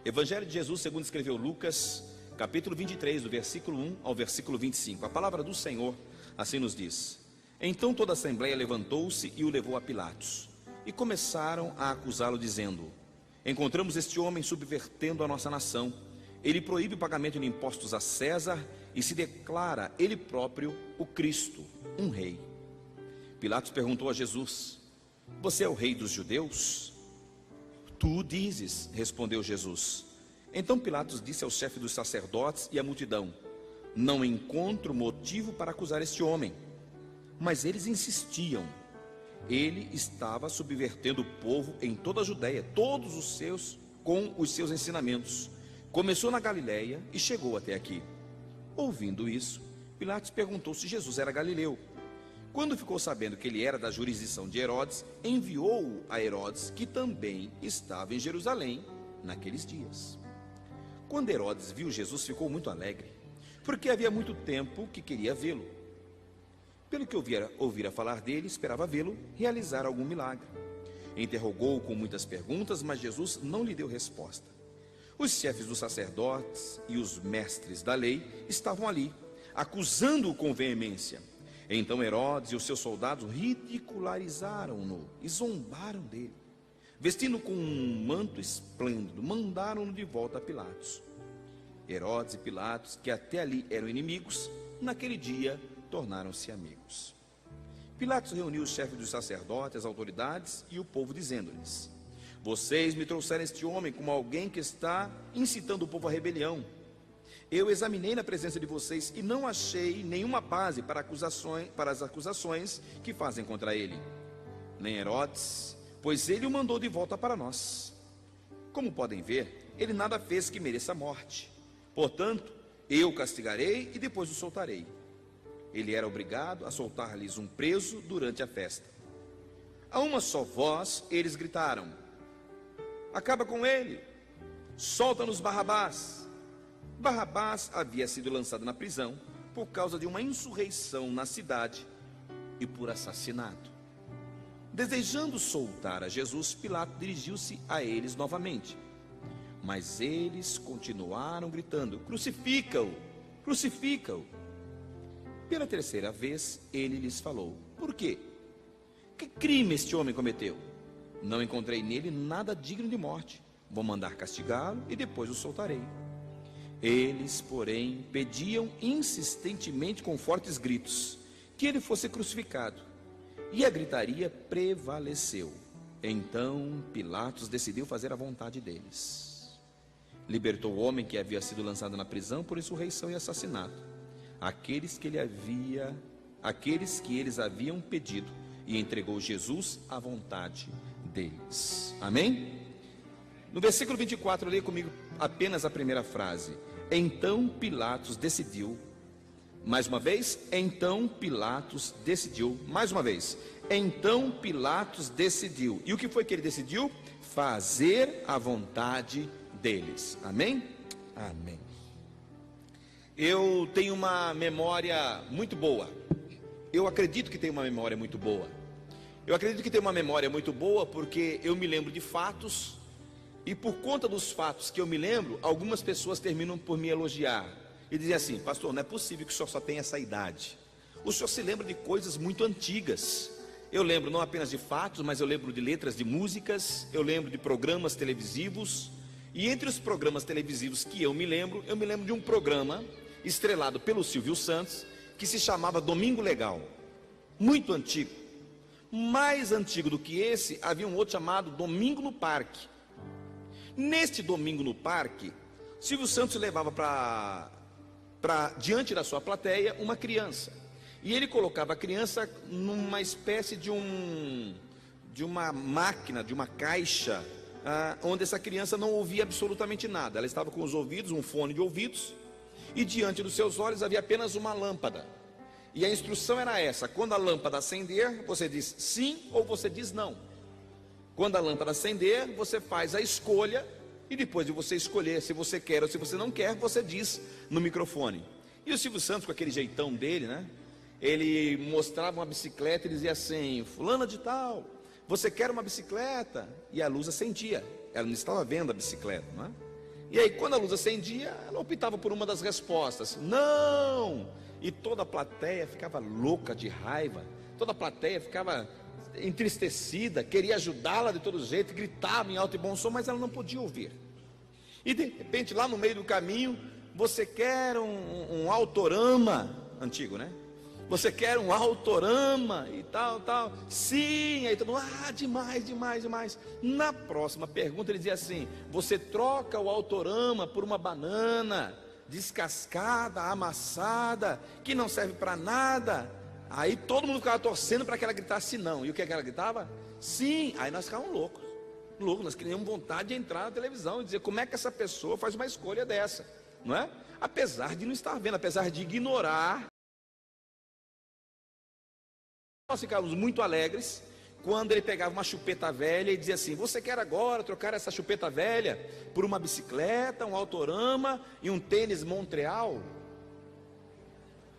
Evangelho de Jesus segundo escreveu Lucas, capítulo 23, do versículo 1 ao versículo 25. A palavra do Senhor assim nos diz: Então toda a assembleia levantou-se e o levou a Pilatos, e começaram a acusá-lo, dizendo: Encontramos este homem subvertendo a nossa nação. Ele proíbe o pagamento de impostos a César e se declara ele próprio o Cristo, um rei. Pilatos perguntou a Jesus: Você é o rei dos judeus? Tu dizes, respondeu Jesus. Então Pilatos disse ao chefe dos sacerdotes e à multidão: Não encontro motivo para acusar este homem. Mas eles insistiam. Ele estava subvertendo o povo em toda a Judeia, com os seus ensinamentos. Começou na Galileia e chegou até aqui. Ouvindo isso, Pilatos perguntou se Jesus era galileu. Quando ficou sabendo que ele era da jurisdição de Herodes, enviou-o a Herodes, que também estava em Jerusalém naqueles dias. Quando Herodes viu Jesus, ficou muito alegre, porque havia muito tempo que queria vê-lo. Pelo que ouvira falar dele, esperava vê-lo realizar algum milagre. Interrogou-o com muitas perguntas, mas Jesus não lhe deu resposta. Os chefes dos sacerdotes e os mestres da lei estavam ali, acusando-o com veemência. Então Herodes e os seus soldados ridicularizaram-no e zombaram dele. Vestindo com um manto esplêndido, mandaram-no de volta a Pilatos. Herodes e Pilatos, que até ali eram inimigos, naquele dia tornaram-se amigos. Pilatos reuniu os chefes dos sacerdotes, as autoridades e o povo, dizendo-lhes: Vocês me trouxeram este homem como alguém que está incitando o povo à rebelião. Eu examinei na presença de vocês e não achei nenhuma base para as acusações que fazem contra ele. Nem Herodes, pois ele o mandou de volta para nós. Como podem ver, ele nada fez que mereça a morte. Portanto, eu o castigarei e depois o soltarei. Ele era obrigado a soltar-lhes um preso durante a festa. A uma só voz, eles gritaram: Acaba com ele! Solta-nos Barrabás! Barrabás havia sido lançado na prisão por causa de uma insurreição na cidade e por assassinato. Desejando soltar a Jesus, Pilatos dirigiu-se a eles novamente. Mas eles continuaram gritando: Crucifica-o! Crucifica-o! Pela terceira vez, ele lhes falou: Por quê? Que crime este homem cometeu? Não encontrei nele nada digno de morte. Vou mandar castigá-lo e depois o soltarei. Eles, porém, pediam insistentemente com fortes gritos que ele fosse crucificado. E a gritaria prevaleceu. Então Pilatos decidiu fazer a vontade deles. Libertou o homem que havia sido lançado na prisão por insurreição e assassinato, aqueles que eles haviam pedido, e entregou Jesus à vontade deles. Amém? No versículo 24, leia comigo apenas a primeira frase. Então Pilatos decidiu. Mais uma vez. Então Pilatos decidiu. Mais uma vez. Então Pilatos decidiu. E o que foi que ele decidiu? Fazer a vontade deles. Amém? Amém. Eu tenho uma memória muito boa. Eu acredito que tenho uma memória muito boa. Eu acredito que tenho uma memória muito boa porque eu me lembro de fatos. E por conta dos fatos que eu me lembro, algumas pessoas terminam por me elogiar e dizem assim: Pastor, não é possível que o senhor só tenha essa idade. O senhor se lembra de coisas muito antigas. Eu lembro não apenas de fatos, mas eu lembro de letras de músicas. Eu lembro de programas televisivos. E entre os programas televisivos que eu me lembro de um programa estrelado pelo Silvio Santos, que se chamava Domingo Legal. Muito antigo. Mais antigo do que esse, havia um outro chamado Domingo no Parque. Neste Domingo no Parque, Silvio Santos levava para diante da sua plateia uma criança. E ele colocava a criança numa espécie de uma máquina, de uma caixa, onde essa criança não ouvia absolutamente nada. Ela estava com os ouvidos, um fone de ouvidos, e diante dos seus olhos havia apenas uma lâmpada. E a instrução era essa: quando a lâmpada acender, você diz sim ou você diz não. Quando a lâmpada acender, você faz a escolha, e depois de você escolher se você quer ou se você não quer, você diz no microfone. E o Silvio Santos, com aquele jeitão dele, né? Ele mostrava uma bicicleta e dizia assim: fulana de tal, você quer uma bicicleta? E a luz acendia, ela não estava vendo a bicicleta, não é? E aí, quando a luz acendia, ela optava por uma das respostas: não! E toda a plateia ficava louca de raiva, toda a plateia ficava entristecida, queria ajudá-la de todo jeito, gritava em alto e bom som, mas ela não podia ouvir. E de repente, lá no meio do caminho, você quer um autorama, antigo, né? Você quer um autorama e tal, tal. Sim, aí todo mundo, demais, demais, demais. Na próxima pergunta ele dizia assim: você troca o autorama por uma banana descascada, amassada, que não serve para nada. Aí todo mundo ficava torcendo para que ela gritasse não. E o que é que ela gritava? Sim. Aí nós ficávamos loucos, nós queríamos vontade de entrar na televisão e dizer: como é que essa pessoa faz uma escolha dessa, não é? Apesar de não estar vendo, apesar de ignorar. Nós ficávamos muito alegres quando ele pegava uma chupeta velha e dizia assim: você quer agora trocar essa chupeta velha por uma bicicleta, um autorama e um tênis Montreal?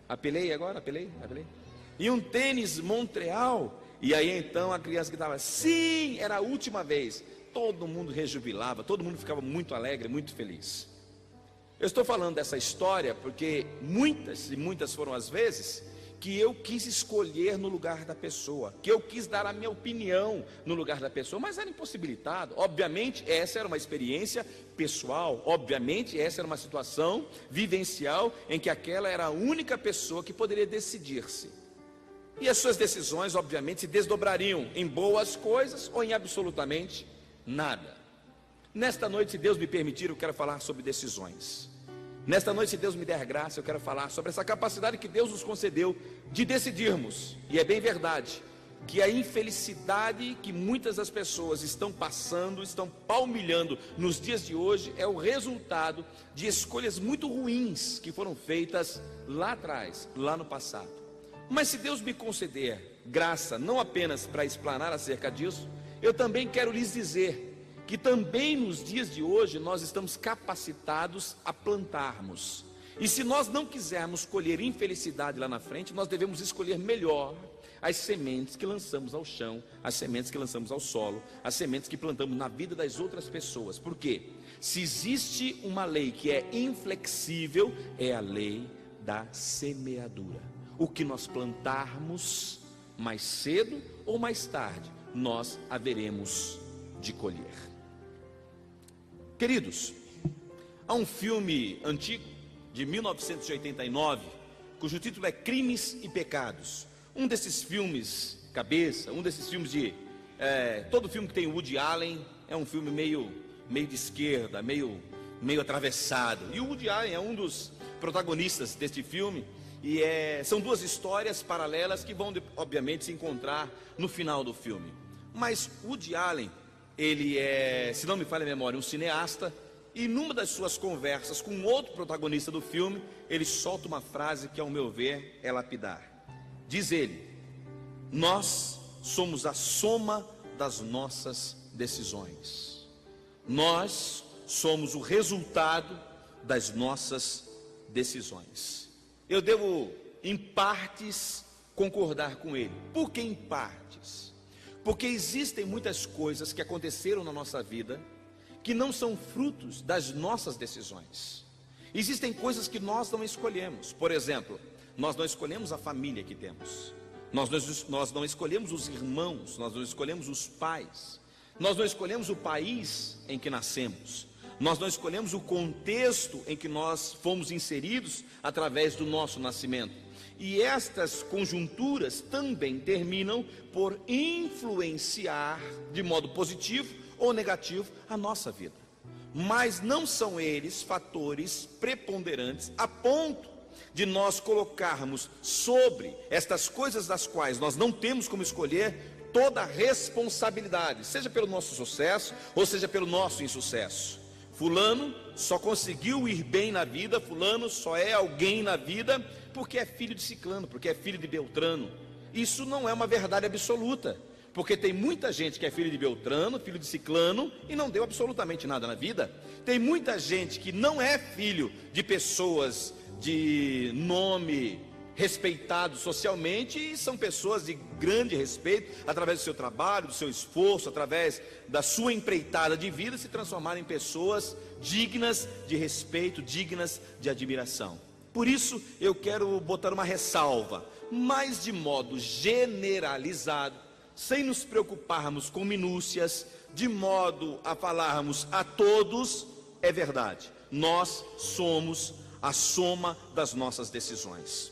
Apelei agora? Apelei? E um tênis Montreal? E aí então a criança gritava: sim, era a última vez. Todo mundo rejubilava, todo mundo ficava muito alegre, muito feliz. Eu estou falando dessa história porque muitas e muitas foram as vezes que eu quis escolher no lugar da pessoa, que eu quis dar a minha opinião no lugar da pessoa, mas era impossibilitado. Obviamente essa era uma experiência pessoal, obviamente essa era uma situação vivencial em que aquela era a única pessoa que poderia decidir-se. E as suas decisões obviamente se desdobrariam em boas coisas ou em absolutamente nada. Nesta noite, se Deus me permitir, eu quero falar sobre decisões. Nesta noite, se Deus me der graça, eu quero falar sobre essa capacidade que Deus nos concedeu de decidirmos. E é bem verdade que a infelicidade que muitas das pessoas estão passando, estão palmilhando nos dias de hoje, é o resultado de escolhas muito ruins que foram feitas lá atrás, lá no passado. Mas se Deus me conceder graça, não apenas para explanar acerca disso, eu também quero lhes dizer que também nos dias de hoje nós estamos capacitados a plantarmos. E se nós não quisermos colher infelicidade lá na frente, nós devemos escolher melhor as sementes que lançamos ao chão, as sementes que lançamos ao solo, as sementes que plantamos na vida das outras pessoas. Por quê? Se existe uma lei que é inflexível, é a lei da semeadura. O que nós plantarmos, mais cedo ou mais tarde, nós haveremos de colher. Queridos, há um filme antigo, de 1989, cujo título é Crimes e Pecados. Um desses filmes cabeça, um desses filmes todo filme que tem Woody Allen é um filme meio de esquerda, meio atravessado. E o Woody Allen é um dos protagonistas deste filme. E são duas histórias paralelas que vão, obviamente, se encontrar no final do filme. Mas Woody Allen, ele se não me falha a memória, um cineasta, e numa das suas conversas com outro protagonista do filme, ele solta uma frase que, ao meu ver, é lapidar. Diz ele: nós somos a soma das nossas decisões. Nós somos o resultado das nossas decisões. Eu devo, em partes, concordar com ele. Por que em partes? Porque existem muitas coisas que aconteceram na nossa vida que não são frutos das nossas decisões. Existem coisas que nós não escolhemos. Por exemplo, nós não escolhemos a família que temos. Nós não escolhemos os irmãos, nós não escolhemos os pais. Nós não escolhemos o país em que nascemos. Nós não escolhemos o contexto em que nós fomos inseridos através do nosso nascimento. E estas conjunturas também terminam por influenciar de modo positivo ou negativo a nossa vida. Mas não são eles fatores preponderantes a ponto de nós colocarmos sobre estas coisas das quais nós não temos como escolher toda a responsabilidade, seja pelo nosso sucesso ou seja pelo nosso insucesso. Fulano só conseguiu ir bem na vida, fulano só é alguém na vida porque é filho de ciclano, porque é filho de Beltrano. Isso não é uma verdade absoluta, porque tem muita gente que é filho de Beltrano, filho de ciclano e não deu absolutamente nada na vida. Tem muita gente que não é filho de pessoas de nome respeitados socialmente e são pessoas de grande respeito, através do seu trabalho, do seu esforço, através da sua empreitada de vida, se transformarem em pessoas dignas de respeito, dignas de admiração. Por isso eu quero botar uma ressalva, mas de modo generalizado, sem nos preocuparmos com minúcias, de modo a falarmos a todos, é verdade, nós somos a soma das nossas decisões.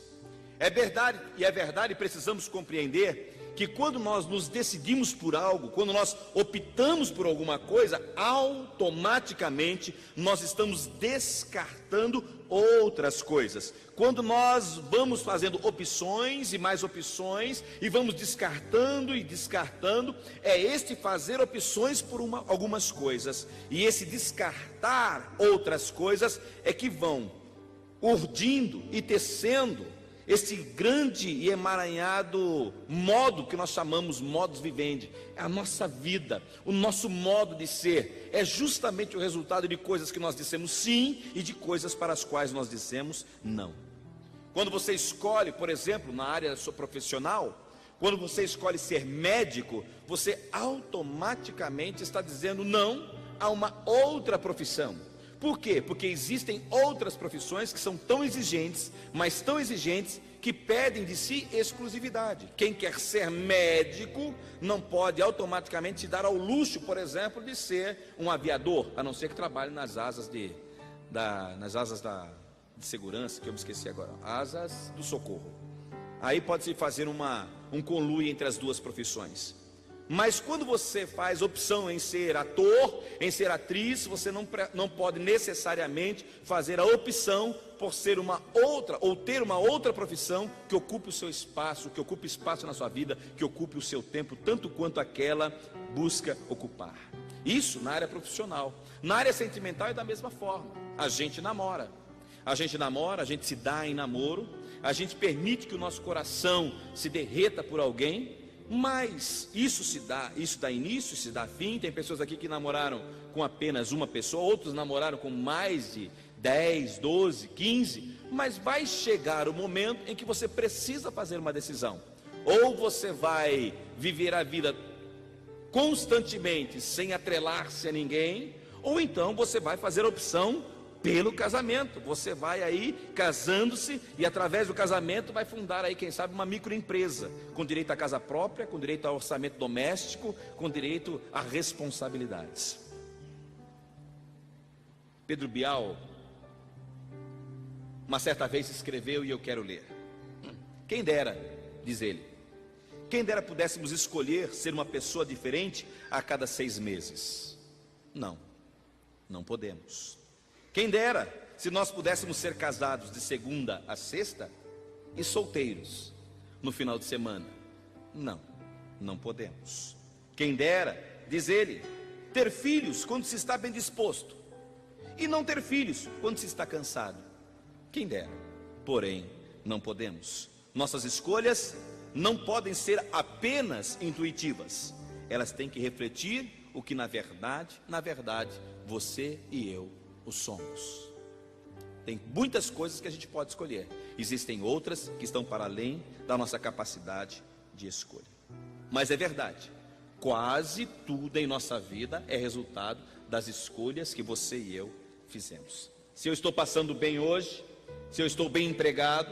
É verdade, precisamos compreender que quando nós nos decidimos por algo, quando nós optamos por alguma coisa, automaticamente nós estamos descartando outras coisas. Quando nós vamos fazendo opções e mais opções e vamos descartando e descartando, é este fazer opções por algumas coisas e esse descartar outras coisas é que vão urdindo e tecendo esse grande e emaranhado modo que nós chamamos modus vivendi. É a nossa vida, o nosso modo de ser, é justamente o resultado de coisas que nós dissemos sim e de coisas para as quais nós dissemos não. Quando você escolhe, por exemplo, na área da sua profissional, quando você escolhe ser médico, você automaticamente está dizendo não a uma outra profissão. Por quê? Porque existem outras profissões que são tão exigentes, mas tão exigentes, que pedem de si exclusividade. Quem quer ser médico não pode automaticamente se dar ao luxo, por exemplo, de ser um aviador, a não ser que trabalhe nas asas de segurança, que eu me esqueci agora, asas do socorro. Aí pode-se fazer um conluio entre as duas profissões. Mas quando você faz opção em ser ator, em ser atriz, você não pode necessariamente fazer a opção por ser uma outra, ou ter uma outra profissão que ocupe o seu espaço, que ocupe espaço na sua vida, que ocupe o seu tempo, tanto quanto aquela busca ocupar. Isso na área profissional. Na área sentimental é da mesma forma. A gente namora, a gente se dá em namoro, a gente permite que o nosso coração se derreta por alguém. Mas isso dá início, se dá fim. Tem pessoas aqui que namoraram com apenas uma pessoa, outros namoraram com mais de 10, 12, 15. Mas vai chegar o momento em que você precisa fazer uma decisão. Ou você vai viver a vida constantemente sem atrelar-se a ninguém, ou então você vai fazer a opção pelo casamento. Você vai aí casando-se e através do casamento vai fundar aí, quem sabe, uma microempresa, com direito à casa própria, com direito ao orçamento doméstico, com direito a responsabilidades. Pedro Bial, uma certa vez escreveu, e eu quero ler: quem dera, diz ele, quem dera pudéssemos escolher ser uma pessoa diferente a cada 6 meses. Não podemos. Quem dera se nós pudéssemos ser casados de segunda a sexta e solteiros no final de semana. Não podemos. Quem dera, diz ele, ter filhos quando se está bem disposto e não ter filhos quando se está cansado. Quem dera, porém não podemos. Nossas escolhas não podem ser apenas intuitivas, elas têm que refletir o que na verdade, você e eu o somos. Tem muitas coisas que a gente pode escolher, existem outras que estão para além da nossa capacidade de escolha. Mas é verdade, quase tudo em nossa vida é resultado das escolhas que você e eu fizemos. Se eu estou passando bem hoje, se eu estou bem empregado,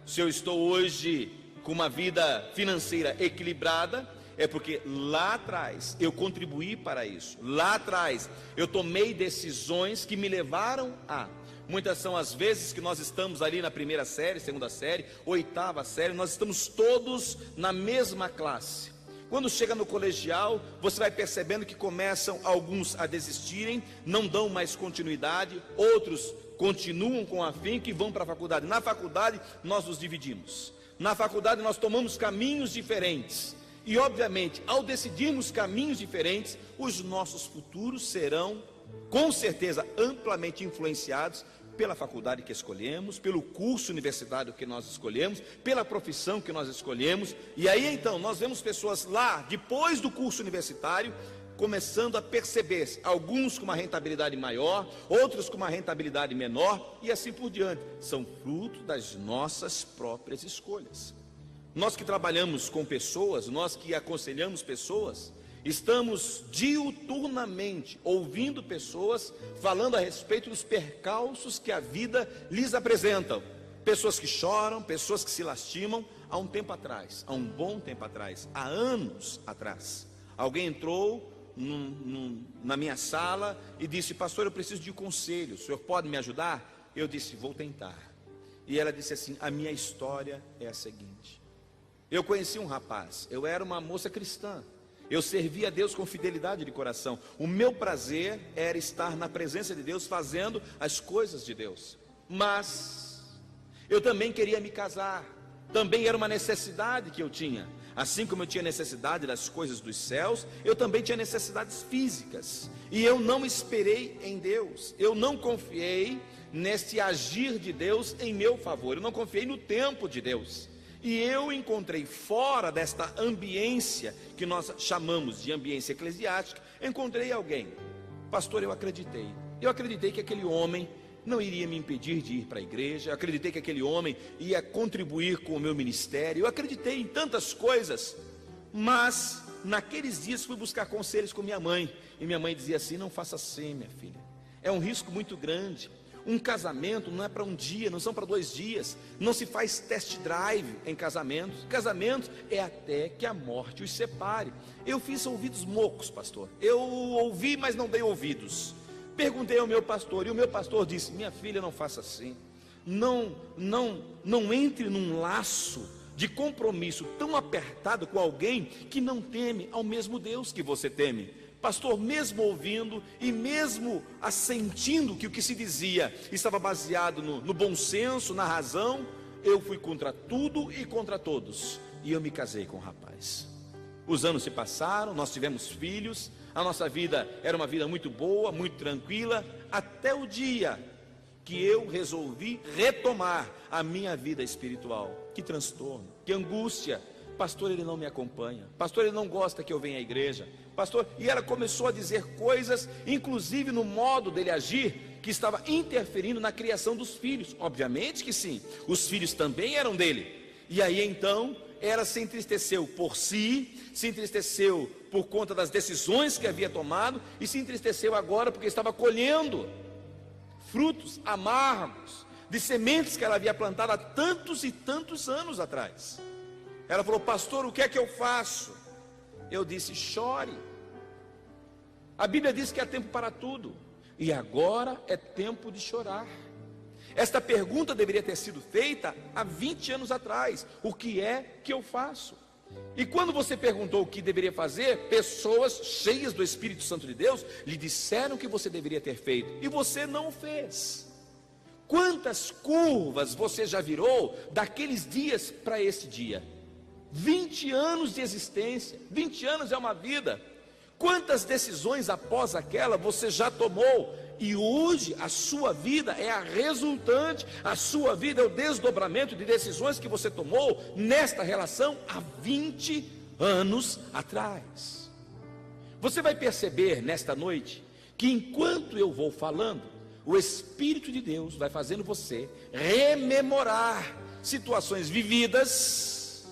se eu estou hoje com uma vida financeira equilibrada, é porque lá atrás eu contribuí para isso. Lá atrás eu tomei decisões que me levaram a... Muitas são as vezes que nós estamos ali na primeira série, segunda série, oitava série, nós estamos todos na mesma classe. Quando chega no colegial, você vai percebendo que começam alguns a desistirem, não dão mais continuidade, outros continuam com afinco e vão para a faculdade. Na faculdade nós nos dividimos. Na faculdade nós tomamos caminhos diferentes. E obviamente, ao decidirmos caminhos diferentes, os nossos futuros serão, com certeza, amplamente influenciados pela faculdade que escolhemos, pelo curso universitário que nós escolhemos, pela profissão que nós escolhemos. E aí então, nós vemos pessoas lá, depois do curso universitário, começando a perceber, alguns com uma rentabilidade maior, outros com uma rentabilidade menor, e assim por diante. São fruto das nossas próprias escolhas. Nós que trabalhamos com pessoas, nós que aconselhamos pessoas, estamos diuturnamente ouvindo pessoas falando a respeito dos percalços que a vida lhes apresenta. Pessoas que choram, pessoas que se lastimam. Há um tempo atrás, há um bom tempo atrás, há anos atrás, alguém entrou na minha sala e disse: pastor, eu preciso de um conselho, o senhor pode me ajudar? Eu disse: vou tentar. E ela disse assim: a minha história é a seguinte: eu conheci um rapaz, eu era uma moça cristã, eu servia a Deus com fidelidade de coração, o meu prazer era estar na presença de Deus, fazendo as coisas de Deus, mas eu também queria me casar, também era uma necessidade que eu tinha. Assim como eu tinha necessidade das coisas dos céus, eu também tinha necessidades físicas. E eu não esperei em Deus, eu não confiei neste agir de Deus em meu favor, eu não confiei no tempo de Deus. E eu encontrei fora desta ambiência, que nós chamamos de ambiência eclesiástica, encontrei alguém. Pastor, eu acreditei que aquele homem não iria me impedir de ir para a igreja, eu acreditei que aquele homem ia contribuir com o meu ministério, eu acreditei em tantas coisas, mas naqueles dias fui buscar conselhos com minha mãe, e minha mãe dizia assim: não faça assim, minha filha, é um risco muito grande, um casamento não é para um dia, não são para 2 dias, não se faz test drive em casamentos é até que a morte os separe. Eu fiz ouvidos mocos, pastor, eu ouvi, mas não dei ouvidos. Perguntei ao meu pastor, e o meu pastor disse: minha filha, não faça assim, não entre num laço de compromisso tão apertado com alguém que não teme ao mesmo Deus que você teme. Pastor, mesmo ouvindo e mesmo assentindo que o que se dizia estava baseado no bom senso, na razão, eu fui contra tudo e contra todos, e eu me casei com o rapaz. Os anos se passaram, nós tivemos filhos, a nossa vida era uma vida muito boa, muito tranquila, até o dia que eu resolvi retomar a minha vida espiritual. Que transtorno, que angústia. Pastor, ele não me acompanha, pastor, ele não gosta que eu venha à igreja, pastor. E ela começou a dizer coisas, inclusive no modo dele agir, que estava interferindo na criação dos filhos. Obviamente que sim, os filhos também eram dele. E aí então ela se entristeceu por si, se entristeceu por conta das decisões que havia tomado, e se entristeceu agora porque estava colhendo frutos amargos de sementes que ela havia plantado há tantos e tantos anos atrás. Ela falou: pastor, o que é que eu faço? Eu disse: chore. A Bíblia diz que há tempo para tudo, e agora é tempo de chorar. Esta pergunta deveria ter sido feita há 20 anos atrás: o que é que eu faço? E quando você perguntou o que deveria fazer, pessoas cheias do Espírito Santo de Deus lhe disseram que você deveria ter feito, e você não o fez. Quantas curvas você já virou daqueles dias para esse dia? 20 anos de existência, 20 anos é uma vida. Quantas decisões após aquela você já tomou? E hoje a sua vida é a resultante, a sua vida é o desdobramento de decisões que você tomou nesta relação há 20 anos atrás. Você vai perceber nesta noite que enquanto eu vou falando, o Espírito de Deus vai fazendo você rememorar situações vividas,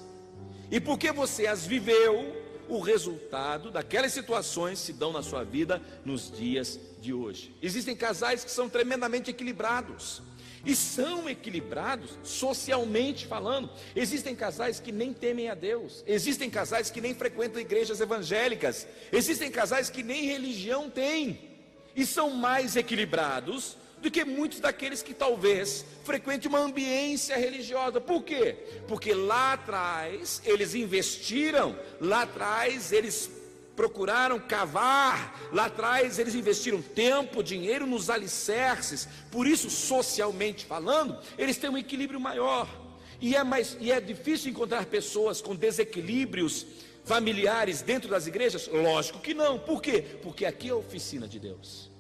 e porque você as viveu, o resultado daquelas situações se dão na sua vida nos dias de hoje. Existem casais que são tremendamente equilibrados, e são equilibrados socialmente falando. Existem casais que nem temem a Deus, existem casais que nem frequentam igrejas evangélicas, existem casais que nem religião têm, e são mais equilibrados do que muitos daqueles que talvez frequentem uma ambiência religiosa. Por quê? Porque lá atrás eles investiram, lá atrás eles procuraram cavar, lá atrás eles investiram tempo, dinheiro nos alicerces. Por isso, socialmente falando, eles têm um equilíbrio maior. E é difícil encontrar pessoas com desequilíbrios familiares dentro das igrejas? Lógico que não. Por quê? Porque aqui é a oficina de Deus.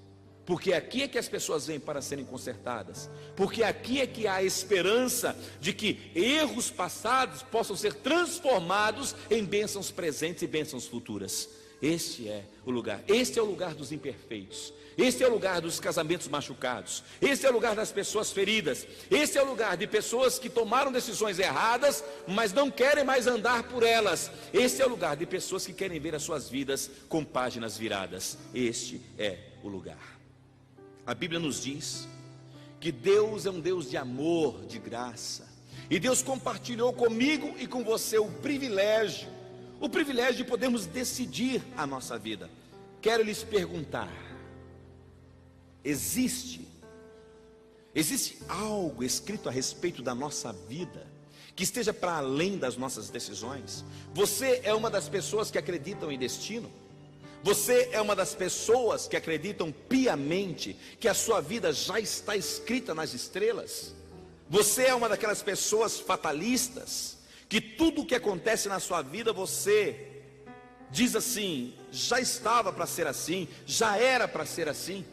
Porque aqui é que as pessoas vêm para serem consertadas. Porque aqui é que há a esperança de que erros passados possam ser transformados em bênçãos presentes e bênçãos futuras. Este é o lugar. Este é o lugar dos imperfeitos. Este é o lugar dos casamentos machucados. Este é o lugar das pessoas feridas. Este é o lugar de pessoas que tomaram decisões erradas, mas não querem mais andar por elas. Este é o lugar de pessoas que querem ver as suas vidas com páginas viradas. Este é o lugar. A Bíblia nos diz que Deus é um Deus de amor, de graça. E Deus compartilhou comigo e com você o privilégio de podermos decidir a nossa vida. Quero lhes perguntar: existe algo escrito a respeito da nossa vida que esteja para além das nossas decisões? Você é uma das pessoas que acreditam em destino? Você é uma das pessoas que acreditam piamente que a sua vida já está escrita nas estrelas? Você é uma daquelas pessoas fatalistas, que tudo o que acontece na sua vida você diz assim: já estava para ser assim, já era para ser assim?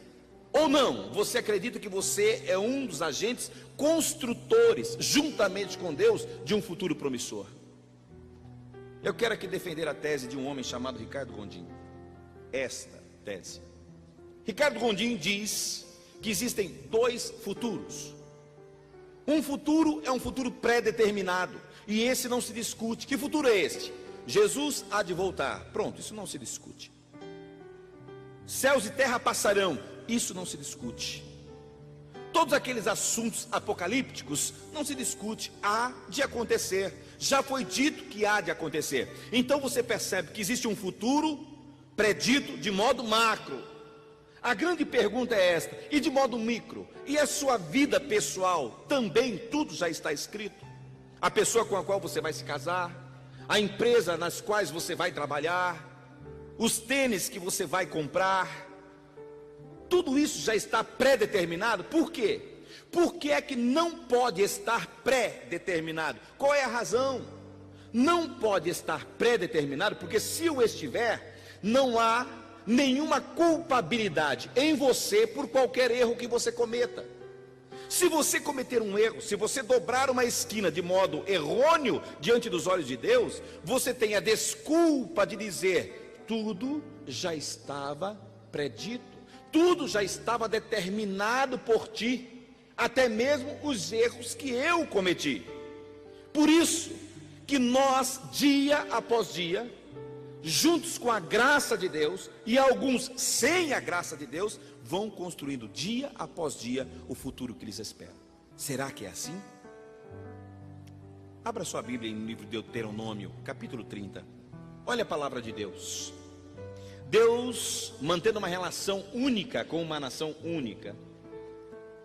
Ou não, você acredita que você é um dos agentes construtores, juntamente com Deus, de um futuro promissor? Eu quero aqui defender a tese de um homem chamado Ricardo Gondim. Esta tese. Ricardo Gondim diz que existem dois futuros. Um futuro é um futuro pré-determinado, e esse não se discute. Que futuro é este? Jesus há de voltar. Pronto, isso não se discute. Céus e terra passarão. Isso não se discute. Todos aqueles assuntos apocalípticos não se discute. Há de acontecer. Já foi dito que há de acontecer. Então você percebe que existe um futuro predito de modo macro. A grande pergunta é esta: e de modo micro? E a sua vida pessoal? Também tudo já está escrito. A pessoa com a qual você vai se casar, a empresa nas quais você vai trabalhar, os tênis que você vai comprar, tudo isso já está pré-determinado. Por quê? Por que é que não pode estar pré-determinado? Qual é a razão? Não pode estar pré-determinado porque, se o estiver, não há nenhuma culpabilidade em você por qualquer erro que você cometa. Se você cometer um erro, se você dobrar uma esquina de modo errôneo diante dos olhos de Deus, você tem a desculpa de dizer: tudo já estava predito, tudo já estava determinado por ti, até mesmo os erros que eu cometi. Por isso que nós, dia após dia, juntos com a graça de Deus, e alguns sem a graça de Deus, vão construindo dia após dia o futuro que lhes espera. Será que é assim? Abra sua Bíblia no livro de Deuteronômio, capítulo 30. Olha a palavra de Deus. Deus, mantendo uma relação única com uma nação única,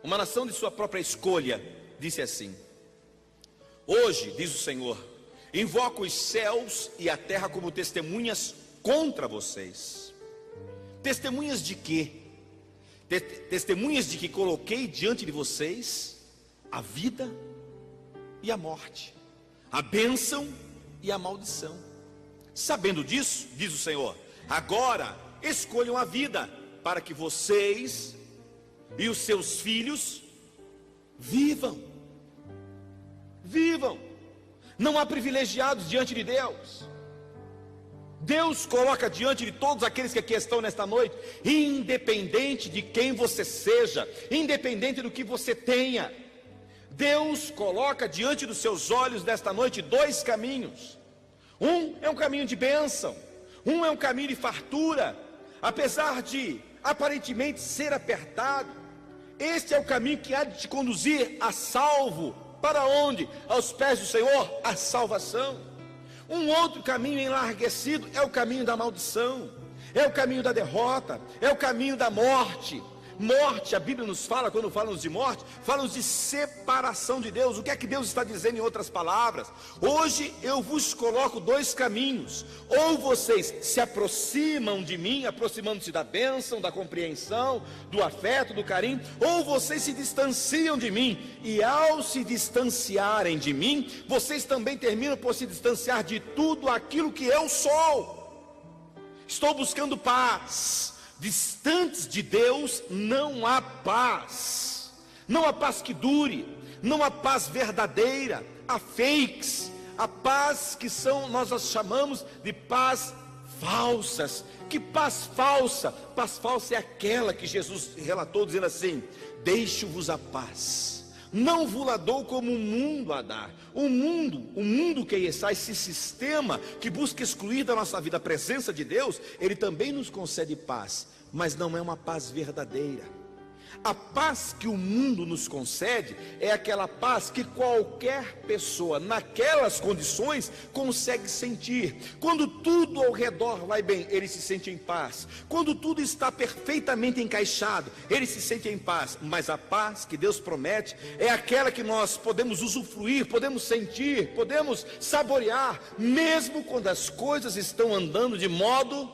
uma nação de sua própria escolha, disse assim: hoje, diz o Senhor, invoco os céus e a terra como testemunhas contra vocês. Testemunhas de quê? Testemunhas de que coloquei diante de vocês a vida e a morte, a bênção e a maldição. Sabendo disso, diz o Senhor, agora escolham a vida, para que vocês e os seus filhos vivam. Vivam. Não há privilegiados diante de Deus. Deus coloca diante de todos aqueles que aqui estão nesta noite, independente de quem você seja, independente do que você tenha, Deus coloca diante dos seus olhos nesta noite dois caminhos. Um é um caminho de bênção, um é um caminho de fartura. Apesar de aparentemente ser apertado, este é o caminho que há de te conduzir a salvo. Para onde? Aos pés do Senhor, a salvação. Um outro caminho enlarguecido é o caminho da maldição, é o caminho da derrota, é o caminho da morte. Morte, a Bíblia nos fala, quando falamos de morte, falamos de separação de Deus. O que é que Deus está dizendo em outras palavras? Hoje eu vos coloco dois caminhos: ou vocês se aproximam de mim, aproximando-se da bênção, da compreensão, do afeto, do carinho, ou vocês se distanciam de mim, e ao se distanciarem de mim, vocês também terminam por se distanciar de tudo aquilo que eu sou. Estou buscando paz. Distantes de Deus não há paz, não há paz que dure, não há paz verdadeira, há fakes, a paz que nós chamamos de paz falsas. Que paz falsa? Paz falsa é aquela que Jesus relatou dizendo assim: deixo-vos a paz, não vos a dou como o mundo a dá. O mundo que está, esse sistema que busca excluir da nossa vida a presença de Deus, ele também nos concede paz, mas não é uma paz verdadeira. A paz que o mundo nos concede é aquela paz que qualquer pessoa, naquelas condições, consegue sentir. Quando tudo ao redor vai bem, ele se sente em paz. Quando tudo está perfeitamente encaixado, ele se sente em paz. Mas a paz que Deus promete é aquela que nós podemos usufruir, podemos sentir, podemos saborear, mesmo quando as coisas estão andando de modo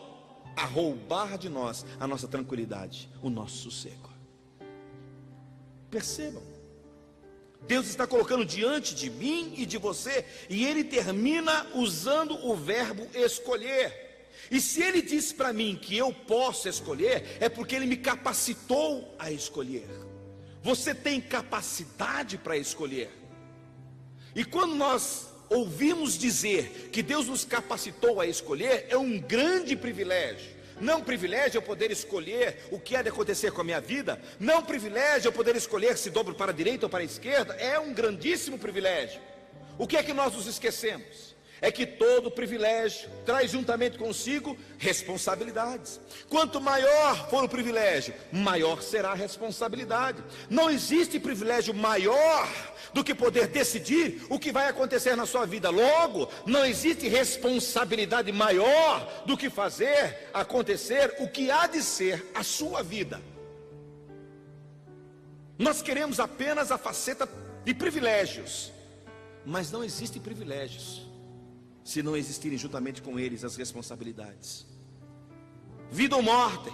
a roubar de nós a nossa tranquilidade, o nosso sossego. Percebam, Deus está colocando diante de mim e de você, e Ele termina usando o verbo escolher. E se Ele disse para mim que eu posso escolher, é porque Ele me capacitou a escolher. Você tem capacidade para escolher. E quando nós ouvimos dizer que Deus nos capacitou a escolher, é um grande privilégio. Não é um privilégio eu poder escolher o que há de acontecer com a minha vida. Não é um privilégio eu poder escolher se dobro para a direita ou para a esquerda. É um grandíssimo privilégio. O que é que nós nos esquecemos? É que todo privilégio traz juntamente consigo responsabilidades. Quanto maior for o privilégio, maior será a responsabilidade. Não existe privilégio maior do que poder decidir o que vai acontecer na sua vida. Logo, não existe responsabilidade maior do que fazer acontecer o que há de ser a sua vida. Nós queremos apenas a faceta de privilégios, mas não existem privilégios se não existirem juntamente com eles as responsabilidades. Vida ou morte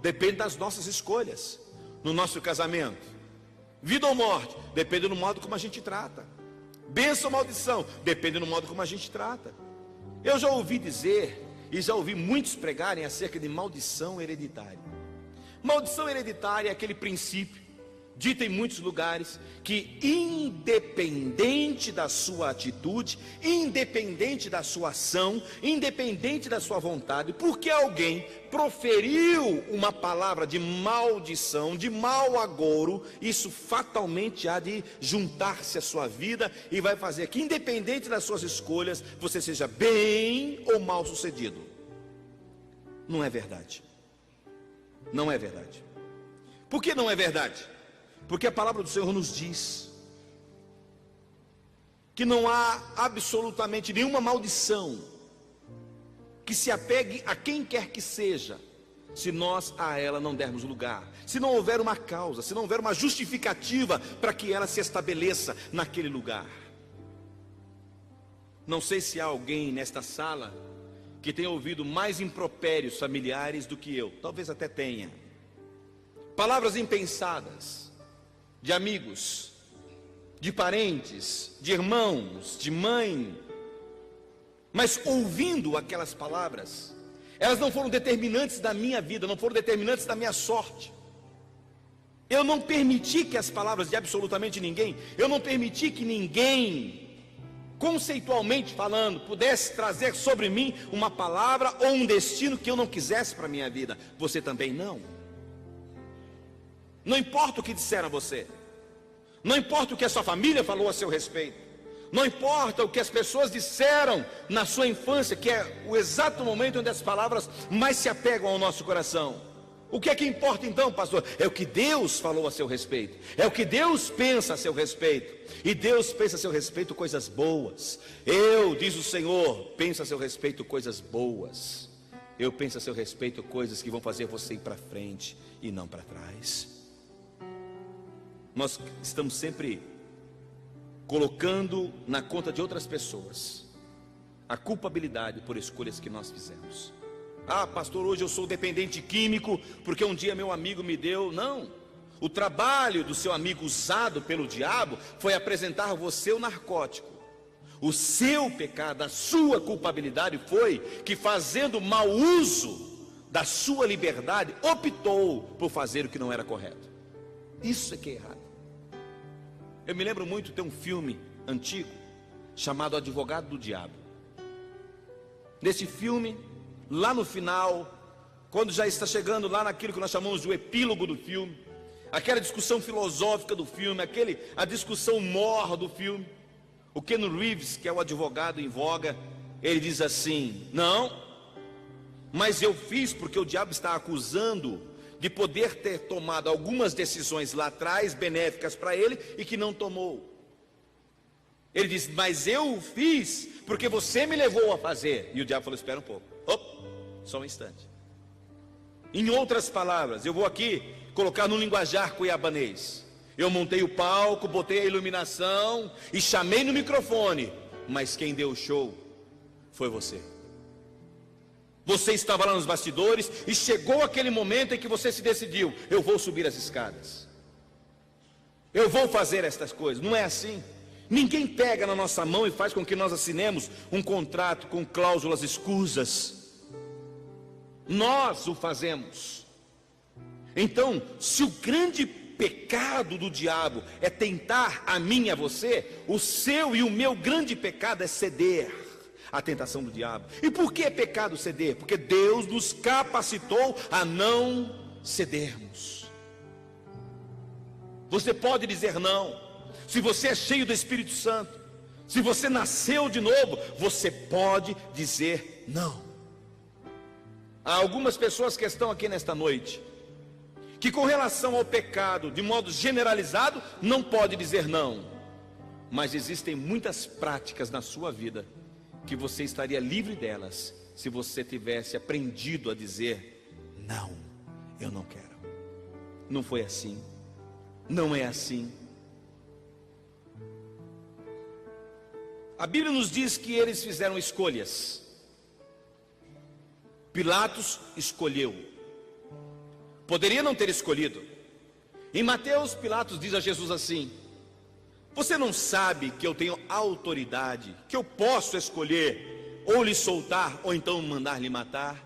depende das nossas escolhas no nosso casamento. Vida ou morte depende do modo como a gente trata. Bênção ou maldição depende do modo como a gente trata. Eu já ouvi dizer e já ouvi muitos pregarem acerca de maldição hereditária. Maldição hereditária é aquele princípio dito em muitos lugares, que independente da sua atitude, independente da sua ação, independente da sua vontade, porque alguém proferiu uma palavra de maldição, de mau agouro, isso fatalmente há de juntar-se à sua vida e vai fazer que, independente das suas escolhas, você seja bem ou mal sucedido. Não é verdade. Não é verdade. Por que não é verdade? Porque a palavra do Senhor nos diz que não há absolutamente nenhuma maldição que se apegue a quem quer que seja, se nós a ela não dermos lugar, se não houver uma causa, se não houver uma justificativa para que ela se estabeleça naquele lugar. Não sei se há alguém nesta sala que tenha ouvido mais impropérios familiares do que eu, talvez até tenha. Palavras impensadas, de amigos, de parentes, de irmãos, de mãe. Mas ouvindo aquelas palavras, elas não foram determinantes da minha vida, não foram determinantes da minha sorte. Eu não permiti que as palavras de absolutamente ninguém, eu não permiti que ninguém, conceitualmente falando, pudesse trazer sobre mim uma palavra ou um destino que eu não quisesse para a minha vida. Você também não. Não importa o que disseram a você, não importa o que a sua família falou a seu respeito, não importa o que as pessoas disseram na sua infância, que é o exato momento onde as palavras mais se apegam ao nosso coração. O que é que importa então, pastor? É o que Deus falou a seu respeito, é o que Deus pensa a seu respeito. E Deus pensa a seu respeito coisas boas. Eu, diz o Senhor, penso a seu respeito coisas boas. Eu penso a seu respeito coisas que vão fazer você ir para frente e não para trás. Nós estamos sempre colocando na conta de outras pessoas a culpabilidade por escolhas que nós fizemos. Ah, pastor, hoje eu sou dependente químico porque um dia meu amigo me deu. Não, o trabalho do seu amigo usado pelo diabo foi apresentar a você o narcótico. O seu pecado, a sua culpabilidade foi que, fazendo mau uso da sua liberdade, optou por fazer o que não era correto. Isso é que é errado. Eu me lembro muito, tem um filme antigo chamado Advogado do Diabo. Nesse filme, lá no final, quando já está chegando lá naquilo que nós chamamos de o epílogo do filme, aquela discussão filosófica do filme, a discussão mor do filme, o Keanu Reeves, que é o advogado em voga, ele diz assim: não, mas eu fiz porque o diabo está acusando de poder ter tomado algumas decisões lá atrás, benéficas para ele, e que não tomou. Ele diz: mas eu fiz porque você me levou a fazer. E o diabo falou: espera um pouco, só um instante. Em outras palavras, eu vou aqui colocar no linguajar cuiabanês. Eu montei o palco, botei a iluminação e chamei no microfone, mas quem deu o show foi você. Você estava lá nos bastidores e chegou aquele momento em que você se decidiu: eu vou subir as escadas, eu vou fazer estas coisas. Não é assim. Ninguém pega na nossa mão e faz com que nós assinemos um contrato com cláusulas escusas. Nós o fazemos. Então, se o grande pecado do diabo é tentar a mim e a você, o seu e o meu grande pecado é ceder à tentação do diabo. E por que é pecado ceder? Porque Deus nos capacitou a não cedermos. Você pode dizer não. Se você é cheio do Espírito Santo, se você nasceu de novo, você pode dizer não. Há algumas pessoas que estão aqui nesta noite, que com relação ao pecado, de modo generalizado, não pode dizer não. Mas existem muitas práticas na sua vida que você estaria livre delas, se você tivesse aprendido a dizer não, eu não quero. Não foi assim, não é assim. A Bíblia nos diz que eles fizeram escolhas. Pilatos escolheu. Poderia não ter escolhido. Em Mateus, Pilatos diz a Jesus assim: você não sabe que eu tenho autoridade, que eu posso escolher ou lhe soltar ou então mandar lhe matar?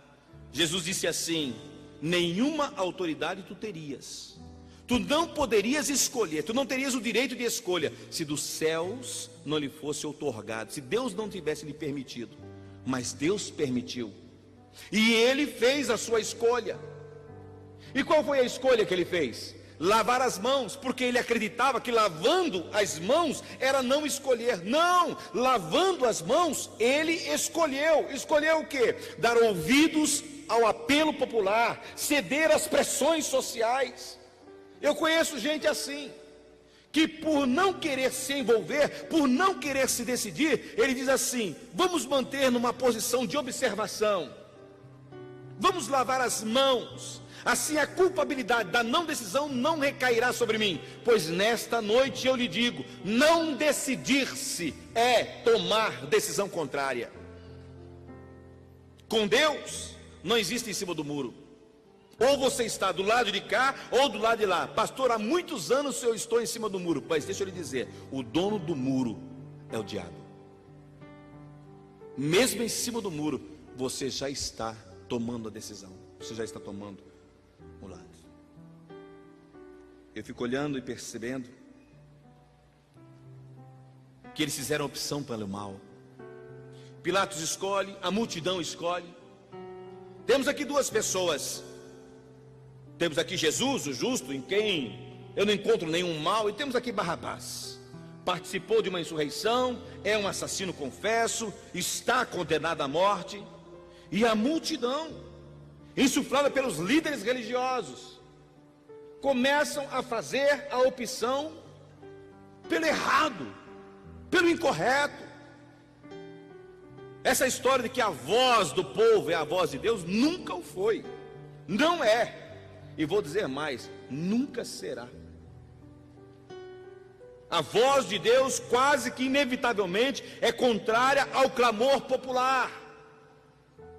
Jesus disse assim: nenhuma autoridade tu terias. Tu não poderias escolher, tu não terias o direito de escolha se dos céus não lhe fosse outorgado, se Deus não tivesse lhe permitido. Mas Deus permitiu. E ele fez a sua escolha. E qual foi a escolha que ele fez? Lavar as mãos, porque ele acreditava que lavando as mãos era não escolher. Não, lavando as mãos, ele escolheu. Escolheu o quê? Dar ouvidos ao apelo popular, ceder às pressões sociais. Eu conheço gente assim, que por não querer se envolver, por não querer se decidir, ele diz assim: vamos manter numa posição de observação, vamos lavar as mãos, assim a culpabilidade da não decisão não recairá sobre mim, pois nesta noite eu lhe digo, não decidir-se é tomar decisão contrária. Com Deus não existe em cima do muro. Ou você está do lado de cá, ou do lado de lá. Pastor, há muitos anos eu estou em cima do muro. Mas deixa eu lhe dizer, o dono do muro é o diabo. Mesmo em cima do muro, você já está tomando a decisão. Você já está tomando o lado. Eu fico olhando e percebendo que eles fizeram opção pelo mal. Pilatos escolhe, a multidão escolhe. Temos aqui duas pessoas. Temos aqui Jesus, o justo, em quem eu não encontro nenhum mal. E temos aqui Barrabás. Participou de uma insurreição, é um assassino confesso, está condenado à morte. E a multidão, insuflada pelos líderes religiosos, começam a fazer a opção pelo errado, pelo incorreto. Essa história de que a voz do povo é a voz de Deus, nunca o foi, não é. E vou dizer mais, nunca será. A voz de Deus quase que inevitavelmente é contrária ao clamor popular.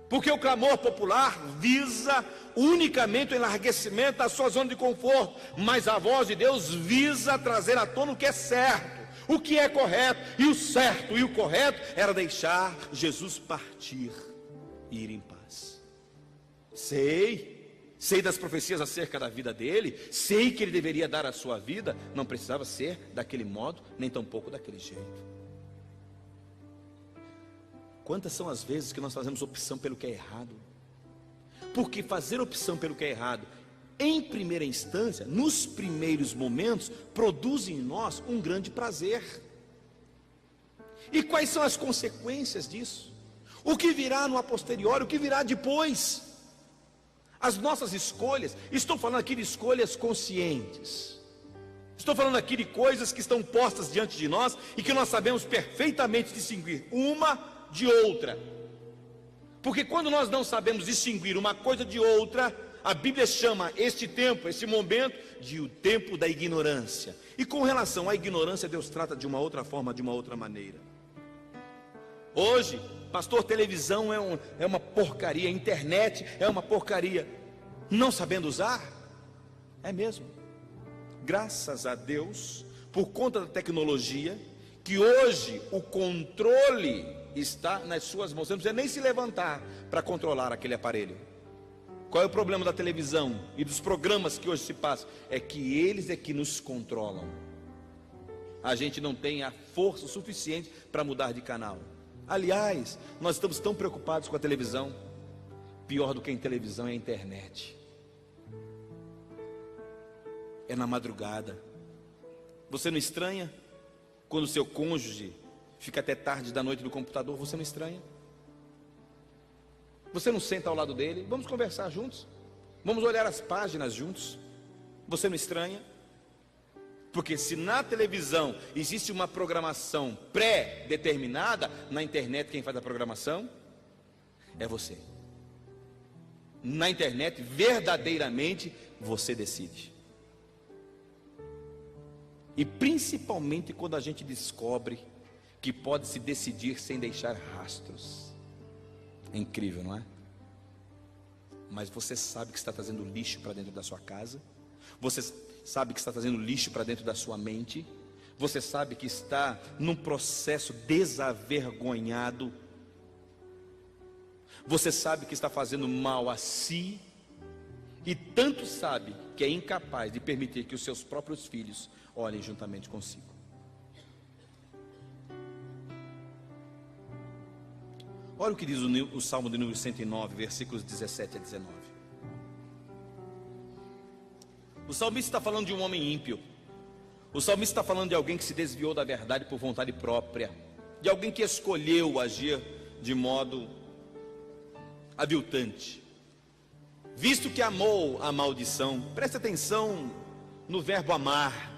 Porque o clamor popular visa unicamente o enlarguecimento da sua zona de conforto. Mas a voz de Deus visa trazer à tona o que é certo, o que é correto. E o certo e o correto era deixar Jesus partir e ir em paz. Sei das profecias acerca da vida dele, sei que ele deveria dar a sua vida, não precisava ser daquele modo, nem tampouco daquele jeito. Quantas são as vezes que nós fazemos opção pelo que é errado? Porque fazer opção pelo que é errado, em primeira instância, nos primeiros momentos, produz em nós um grande prazer. E quais são as consequências disso? O que virá no a posteriori, o que virá depois? As nossas escolhas, estou falando aqui de escolhas conscientes, estou falando aqui de coisas que estão postas diante de nós e que nós sabemos perfeitamente distinguir uma de outra. Porque quando nós não sabemos distinguir uma coisa de outra, a Bíblia chama este tempo, esse momento, de o tempo da ignorância. E com relação à ignorância, Deus trata de uma outra forma, de uma outra maneira. Hoje, pastor, televisão é uma porcaria, internet é uma porcaria. Não sabendo usar? É mesmo. Graças a Deus, por conta da tecnologia, que hoje o controle está nas suas mãos. Você não precisa nem se levantar para controlar aquele aparelho. Qual é o problema da televisão e dos programas que hoje se passam? É que eles é que nos controlam. A gente não tem a força suficiente para mudar de canal. Aliás, nós estamos tão preocupados com a televisão. Pior do que a televisão é a internet. É na madrugada. Você não estranha quando o seu cônjuge fica até tarde da noite no computador? Você não estranha? Você não senta ao lado dele? Vamos conversar juntos? Vamos olhar as páginas juntos? Você não estranha? Porque se na televisão existe uma programação pré-determinada, na internet quem faz a programação é você. Na internet, verdadeiramente, você decide. E principalmente quando a gente descobre que pode se decidir sem deixar rastros. É incrível, não é? Mas você sabe que está trazendo lixo para dentro da sua casa. Você sabe que está trazendo lixo para dentro da sua mente. Você sabe que está num processo desavergonhado. Você sabe que está fazendo mal a si. E tanto sabe que é incapaz de permitir que os seus próprios filhos olhem juntamente consigo. Olha o que diz o Salmo de número 109, versículos 17 a 19. O salmista está falando de um homem ímpio. O salmista está falando de alguém que se desviou da verdade por vontade própria, de alguém que escolheu agir de modo aviltante, visto que amou a maldição. Preste atenção no verbo amar,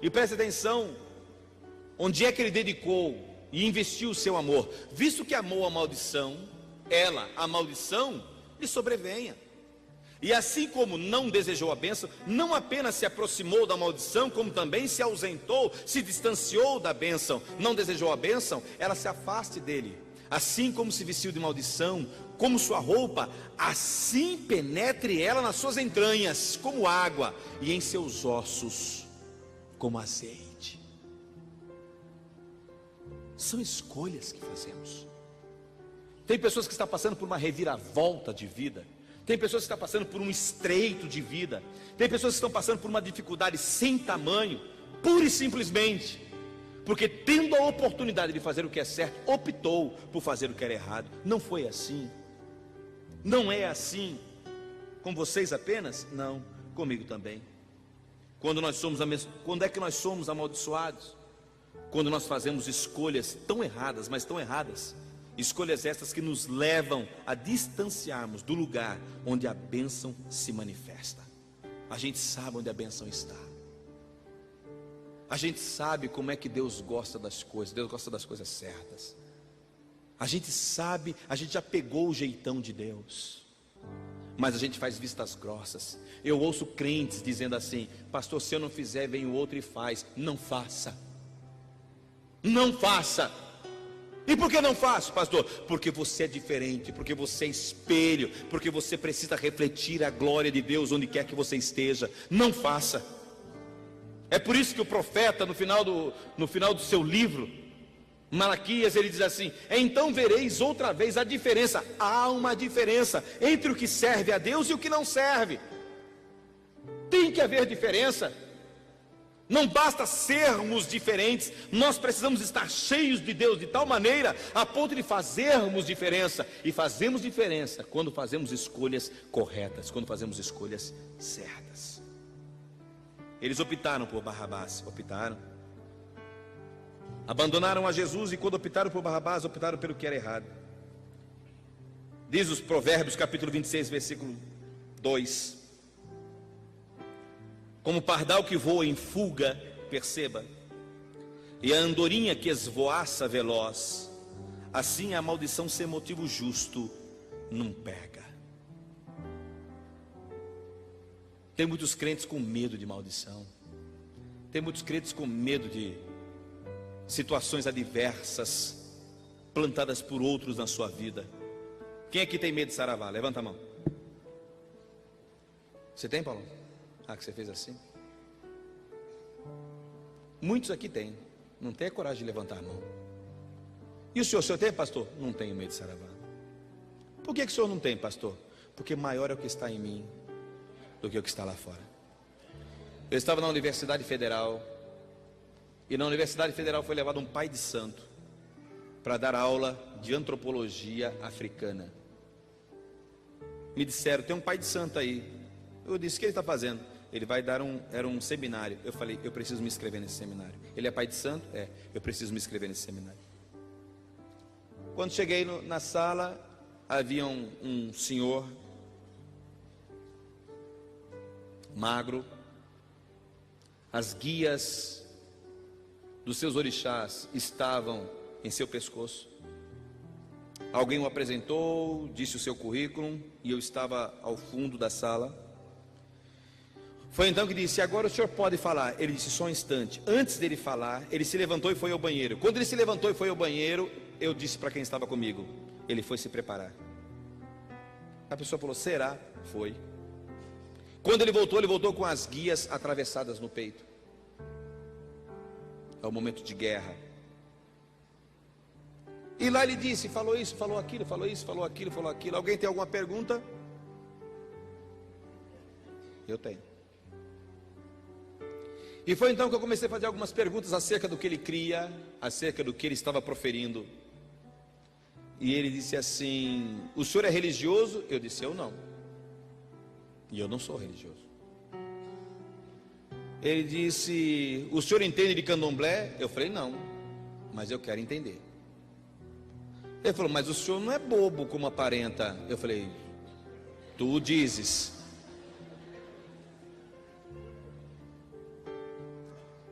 e preste atenção onde é que ele dedicou e investiu o seu amor. Visto que amou a maldição, a maldição, lhe sobrevenha. E assim como não desejou a bênção, não apenas se aproximou da maldição, como também se ausentou, se distanciou da bênção. Não desejou a bênção, ela se afaste dele. Assim como se vestiu de maldição, como sua roupa, assim penetre ela nas suas entranhas, como água, e em seus ossos, como azeite. São escolhas que fazemos. Tem pessoas que estão passando por uma reviravolta de vida. Tem pessoas que estão passando por um estreito de vida. Tem pessoas que estão passando por uma dificuldade sem tamanho, pura e simplesmente porque, tendo a oportunidade de fazer o que é certo, optou por fazer o que era errado. Não foi assim. Não é assim. Com vocês apenas? Não, comigo também. Quando é que nós somos amaldiçoados? Quando nós fazemos escolhas tão erradas, mas tão erradas, escolhas estas que nos levam a distanciarmos do lugar onde a bênção se manifesta. A gente sabe onde a bênção está. A gente sabe como é que Deus gosta das coisas. Deus gosta das coisas certas. A gente sabe, a gente já pegou o jeitão de Deus, mas a gente faz vistas grossas. Eu ouço crentes dizendo assim: pastor, se eu não fizer, vem o outro e faz. Não faça. Não faça. E por que não faço, pastor? Porque você é diferente, porque você é espelho, porque você precisa refletir a glória de Deus onde quer que você esteja. Não faça. É por isso que o profeta, no final do seu livro, Malaquias, ele diz assim: então vereis outra vez a diferença. Há uma diferença entre o que serve a Deus e o que não serve. Tem que haver diferença. Não basta sermos diferentes, nós precisamos estar cheios de Deus de tal maneira a ponto de fazermos diferença. E fazemos diferença quando fazemos escolhas corretas, quando fazemos escolhas certas. Eles optaram por Barrabás, optaram. Abandonaram a Jesus e quando optaram por Barrabás, optaram pelo que era errado. Diz os Provérbios capítulo 26, versículo 2. Como pardal que voa em fuga, perceba, e a andorinha que esvoaça veloz, assim a maldição sem motivo justo não pega. Tem muitos crentes com medo de maldição. Tem muitos crentes com medo de situações adversas plantadas por outros na sua vida. Quem aqui tem medo de saravá? Levanta a mão. Você tem, Paulo? Ah, que você fez assim? Muitos aqui têm. Não tem a coragem de levantar a mão. E o senhor tem, pastor? Não tenho medo de saravá. Por que o senhor não tem, pastor? Porque maior é o que está em mim do que o que está lá fora. Eu estava na Universidade Federal, e na Universidade Federal foi levado um pai de santo para dar aula de antropologia africana. Me disseram, tem um pai de santo aí. Eu disse, o que ele está fazendo? Ele vai dar era um seminário. Eu falei, eu preciso me inscrever nesse seminário. Ele é pai de santo? É, eu preciso me inscrever nesse seminário. Quando cheguei na sala, havia um senhor magro. As guias dos seus orixás estavam em seu pescoço. Alguém o apresentou, disse o seu currículo, e eu estava ao fundo da sala. Foi então que disse, agora o senhor pode falar. Ele disse, só um instante. Antes dele falar, ele se levantou e foi ao banheiro. Quando ele se levantou e foi ao banheiro, eu disse para quem estava comigo, ele foi se preparar. A pessoa falou, será? Foi. Quando ele voltou com as guias atravessadas no peito. É o momento de guerra. E lá ele disse, falou isso, falou aquilo, falou isso, falou aquilo, falou aquilo. Alguém tem alguma pergunta? Eu tenho. E foi então que eu comecei a fazer algumas perguntas acerca do que ele cria, acerca do que ele estava proferindo. E ele disse assim, o senhor é religioso? Eu disse, eu não. E eu não sou religioso. Ele disse, o senhor entende de candomblé? Eu falei, não, mas eu quero entender. Ele falou, mas o senhor não é bobo como aparenta. Eu falei, tu dizes.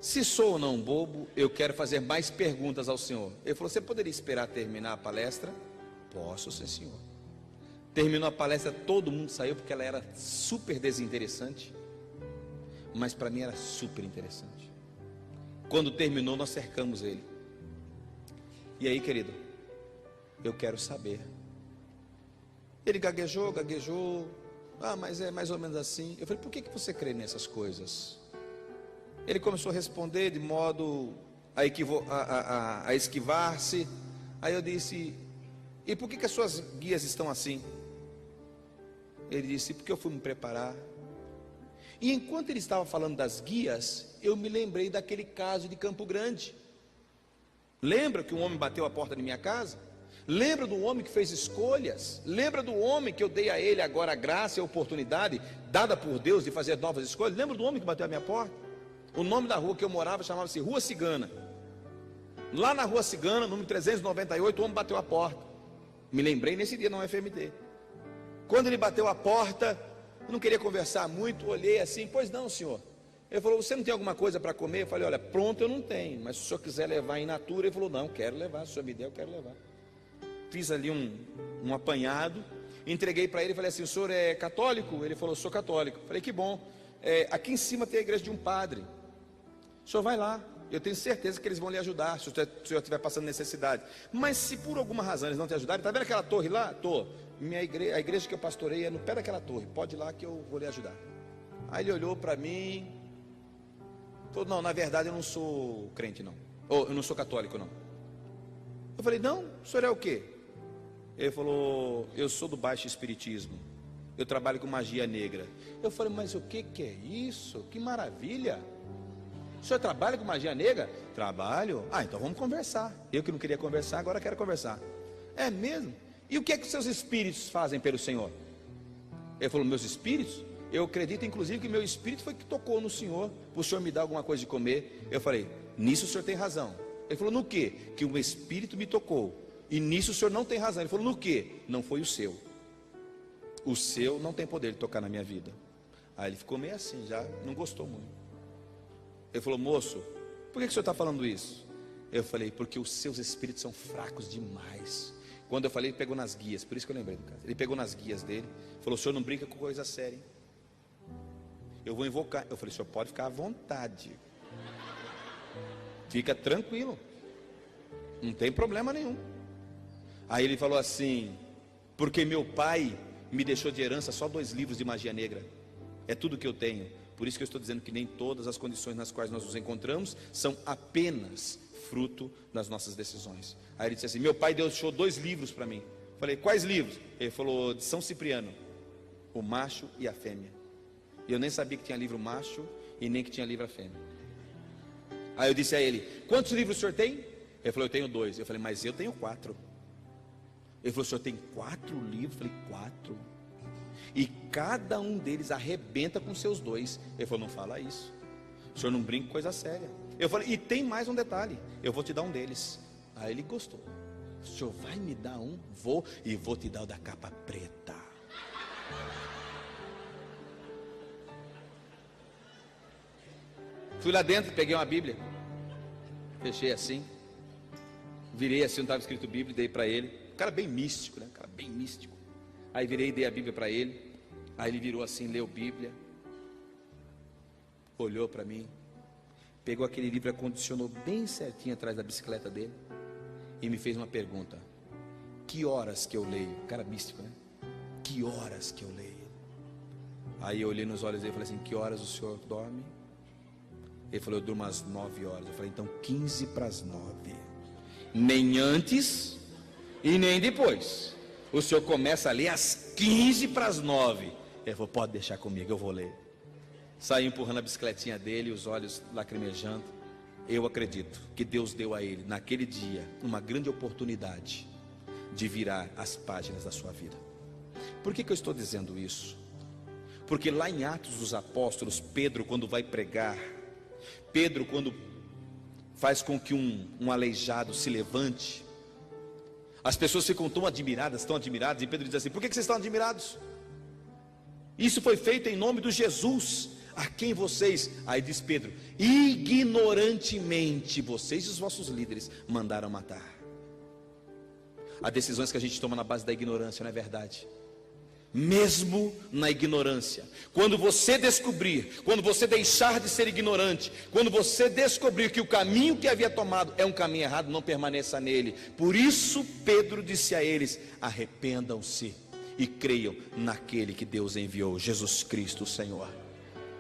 Se sou ou não bobo, eu quero fazer mais perguntas ao senhor. Ele falou, você poderia esperar terminar a palestra? Posso, sim, senhor. Terminou a palestra, todo mundo saiu porque ela era super desinteressante. Mas para mim era super interessante. Quando terminou, nós cercamos ele. E aí, querido, eu quero saber. Ele gaguejou. Ah, mas é mais ou menos assim. Eu falei, por que você crê nessas coisas? Ele começou a responder de modo a esquivar-se. Aí eu disse, e por que as suas guias estão assim? Ele disse, porque eu fui me preparar. E enquanto ele estava falando das guias, eu me lembrei daquele caso de Campo Grande. Lembra que um homem bateu a porta de minha casa? Lembra do homem que fez escolhas? Lembra do homem que eu dei a ele agora a graça e a oportunidade dada por Deus de fazer novas escolhas? Lembra do homem que bateu a minha porta? O nome da rua que eu morava chamava-se Rua Cigana. Lá na Rua Cigana, número 398, o homem bateu a porta. Me lembrei nesse dia na UFMT. Quando ele bateu a porta, eu não queria conversar muito, olhei assim, pois não, senhor. Ele falou, você não tem alguma coisa para comer? Eu falei, olha, pronto eu não tenho, mas se o senhor quiser levar in natura. Ele falou, não, quero levar, se o senhor me der, eu quero levar. Fiz ali um apanhado, entreguei para ele, falei assim, o senhor é católico? Ele falou, sou católico. Falei, que bom, aqui em cima tem a igreja de um padre. O senhor vai lá, eu tenho certeza que eles vão lhe ajudar, se o senhor estiver passando necessidade. Mas se por alguma razão eles não te ajudarem, está vendo aquela torre lá? Estou. A igreja que eu pastorei é no pé daquela torre, pode ir lá que eu vou lhe ajudar. Aí ele olhou para mim, falou, não, na verdade eu não sou crente não, ou eu não sou católico não. Eu falei, não, o senhor é o quê? Ele falou, eu sou do baixo espiritismo, eu trabalho com magia negra. Eu falei, mas o que é isso? Que maravilha! O senhor trabalha com magia negra? Trabalho. Ah, então vamos conversar. Eu que não queria conversar, agora quero conversar. É mesmo? E o que é que seus espíritos fazem pelo Senhor? Ele falou, meus espíritos? Eu acredito inclusive que meu espírito foi que tocou no Senhor, para o Senhor me dar alguma coisa de comer. Eu falei, nisso o senhor tem razão. Ele falou, no quê? Que o espírito me tocou. E nisso o senhor não tem razão. Ele falou, no quê? Não foi o seu. O seu não tem poder de tocar na minha vida. Aí ele ficou meio assim, já não gostou muito. Ele falou, moço, por que o senhor está falando isso? Eu falei, porque os seus espíritos são fracos demais. Quando eu falei, ele pegou nas guias, por isso que eu lembrei do caso. Ele pegou nas guias dele, falou, o senhor não brinca com coisa séria, hein? Eu vou invocar. Eu falei, o senhor pode ficar à vontade. Fica tranquilo. Não tem problema nenhum. Aí ele falou assim, porque meu pai me deixou de herança só 2 livros de magia negra. É tudo que eu tenho. Por isso que eu estou dizendo que nem todas as condições nas quais nós nos encontramos são apenas fruto das nossas decisões. Aí ele disse assim, meu pai deixou 2 livros para mim. Falei, quais livros? Ele falou, de São Cipriano, o macho e a fêmea. E eu nem sabia que tinha livro macho e nem que tinha livro a fêmea. Aí eu disse a ele, quantos livros o senhor tem? Ele falou, eu tenho 2. Eu falei, mas eu tenho 4. Ele falou, o senhor tem 4 livros? Eu falei, 4. E cada um deles arrebenta com seus 2. Ele falou, não fala isso. O senhor não brinca com coisa séria. Eu falei, e tem mais um detalhe, eu vou te dar um deles. Aí ele gostou. O senhor vai me dar um? Vou, e vou te dar o da capa preta. Fui lá dentro, peguei uma Bíblia, fechei assim, virei assim, não estava escrito Bíblia, dei para ele. Um cara bem místico, né? Um cara bem místico. Aí virei e dei a Bíblia para ele. Aí ele virou assim, leu Bíblia, olhou para mim, pegou aquele livro, acondicionou bem certinho atrás da bicicleta dele e me fez uma pergunta: que horas que eu leio? Cara místico, né? Que horas que eu leio? Aí eu olhei nos olhos dele e falei assim, que horas o senhor dorme? Ele falou, eu durmo às 9 horas. Eu falei, então 15 para as 9. Nem antes e nem depois. O senhor começa a ler às 15 para as 9. Ele falou, pode deixar comigo, eu vou ler. Saí empurrando a bicicletinha dele, os olhos lacrimejando. Eu acredito que Deus deu a ele, naquele dia, uma grande oportunidade de virar as páginas da sua vida. Por que eu estou dizendo isso? Porque lá em Atos dos Apóstolos, Pedro, quando vai pregar, Pedro, quando faz com que um aleijado se levante, as pessoas ficam tão admiradas, e Pedro diz assim, por que vocês estão admirados? Isso foi feito em nome do Jesus, a quem vocês, aí diz Pedro, ignorantemente, vocês e os vossos líderes mandaram matar. Há decisões que a gente toma na base da ignorância, não é verdade? Mesmo na ignorância, quando você descobrir, quando você deixar de ser ignorante, quando você descobrir que o caminho que havia tomado é um caminho errado, não permaneça nele. Por isso Pedro disse a eles, arrependam-se e creiam naquele que Deus enviou, Jesus Cristo o Senhor.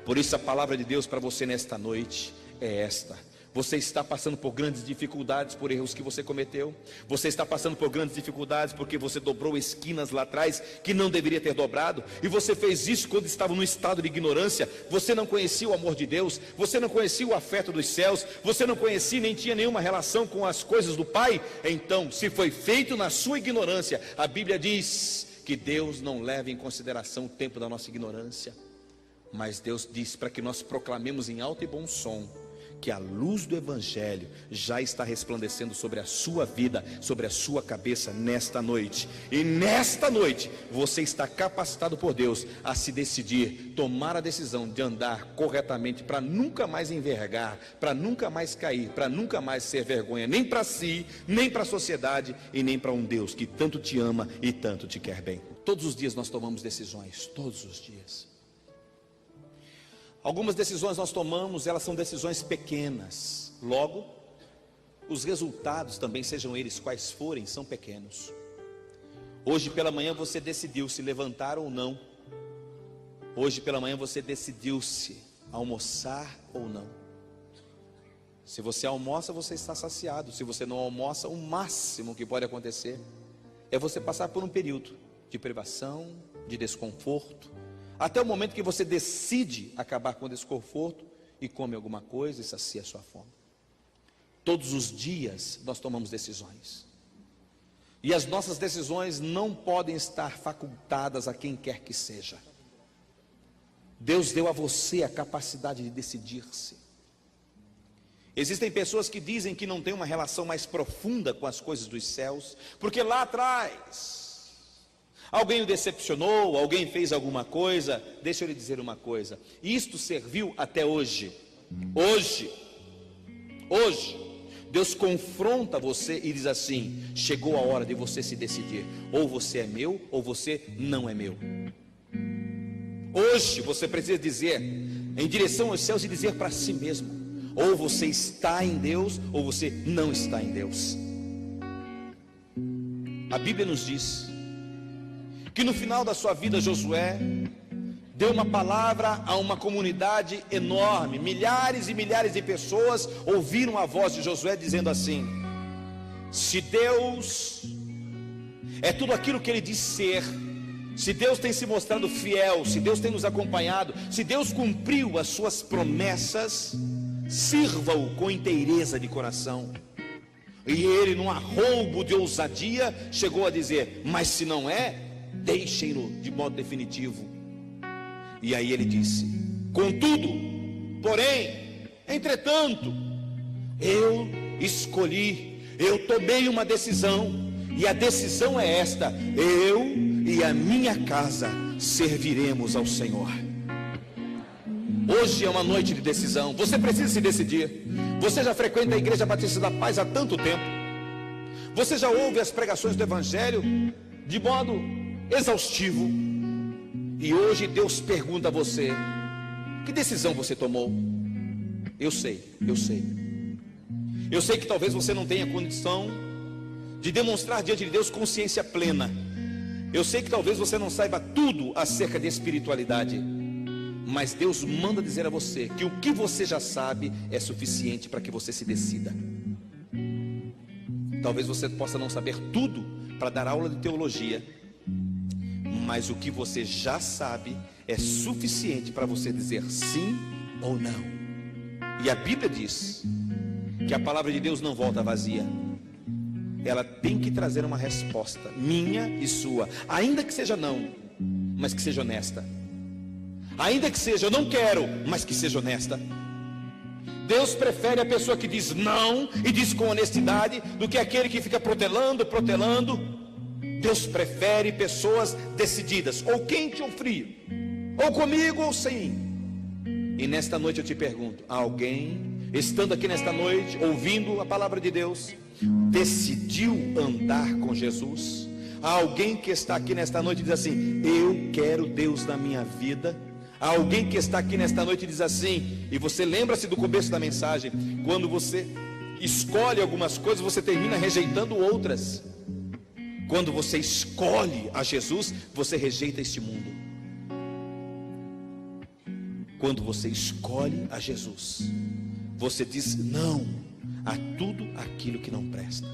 Por isso a palavra de Deus para você nesta noite é esta: você está passando por grandes dificuldades por erros que você cometeu. Você está passando por grandes dificuldades porque você dobrou esquinas lá atrás que não deveria ter dobrado. E você fez isso quando estava num estado de ignorância. Você não conhecia o amor de Deus. Você não conhecia o afeto dos céus. Você não conhecia nem tinha nenhuma relação com as coisas do Pai. Então, se foi feito na sua ignorância, a Bíblia diz que Deus não leva em consideração o tempo da nossa ignorância. Mas Deus diz para que nós proclamemos em alto e bom som que a luz do Evangelho já está resplandecendo sobre a sua vida, sobre a sua cabeça nesta noite. E nesta noite você está capacitado por Deus a se decidir, tomar a decisão de andar corretamente, para nunca mais envergar, para nunca mais cair, para nunca mais ser vergonha, nem para si, nem para a sociedade e nem para um Deus que tanto te ama e tanto te quer bem. Todos os dias nós tomamos decisões, todos os dias. Algumas decisões nós tomamos, elas são decisões pequenas. Logo, os resultados também, sejam eles quais forem, são pequenos. Hoje pela manhã você decidiu se levantar ou não. Hoje pela manhã você decidiu se almoçar ou não. Se você almoça, você está saciado. Se você não almoça, o máximo que pode acontecer é você passar por um período de privação, de desconforto, até o momento que você decide acabar com o desconforto e come alguma coisa e sacia a sua fome. Todos os dias nós tomamos decisões. E as nossas decisões não podem estar facultadas a quem quer que seja. Deus deu a você a capacidade de decidir-se. Existem pessoas que dizem que não têm uma relação mais profunda com as coisas dos céus, porque lá atrás alguém o decepcionou, alguém fez alguma coisa. Deixa eu lhe dizer uma coisa: isto serviu até hoje. Hoje, Deus confronta você e diz assim: chegou a hora de você se decidir. Ou você é meu, ou você não é meu. Hoje você precisa dizer em direção aos céus e dizer para si mesmo: ou você está em Deus, ou você não está em Deus. A Bíblia nos diz que no final da sua vida Josué deu uma palavra a uma comunidade enorme. Milhares e milhares de pessoas ouviram a voz de Josué dizendo assim: se Deus é tudo aquilo que Ele diz ser, se Deus tem se mostrado fiel, se Deus tem nos acompanhado, se Deus cumpriu as suas promessas, sirva-o com inteireza de coração. E ele, num arroubo de ousadia, chegou a dizer: mas se não é, deixem-no de modo definitivo. E aí ele disse: contudo, porém, entretanto, eu escolhi, eu tomei uma decisão, e a decisão é esta: eu e a minha casa serviremos ao Senhor. Hoje é uma noite de decisão. Você precisa se decidir. Você já frequenta a Igreja Batista da Paz há tanto tempo. Você já ouve as pregações do Evangelho de modo exaustivo. E hoje Deus pergunta a você: que decisão você tomou? Eu sei que talvez você não tenha condição de demonstrar diante de Deus consciência plena. Eu sei que talvez você não saiba tudo acerca de espiritualidade. Mas Deus manda dizer a você que o que você já sabe é suficiente para que você se decida. Talvez você possa não saber tudo para dar aula de teologia, mas o que você já sabe é suficiente para você dizer sim ou não. E a Bíblia diz que a palavra de Deus não volta vazia. Ela tem que trazer uma resposta minha e sua, ainda que seja não, mas que seja honesta. Ainda que seja eu não quero, mas que seja honesta. Deus prefere a pessoa que diz não e diz com honestidade, do que aquele que fica protelando. Deus prefere pessoas decididas, ou quente ou frio, ou comigo ou sem mim. E nesta noite eu te pergunto: alguém, estando aqui nesta noite, ouvindo a palavra de Deus, decidiu andar com Jesus? Há alguém que está aqui nesta noite e diz assim: eu quero Deus na minha vida? Há alguém que está aqui nesta noite e diz assim, e você lembra-se do começo da mensagem: quando você escolhe algumas coisas, você termina rejeitando outras. Quando você escolhe a Jesus, você rejeita este mundo. Quando você escolhe a Jesus, você diz não a tudo aquilo que não presta.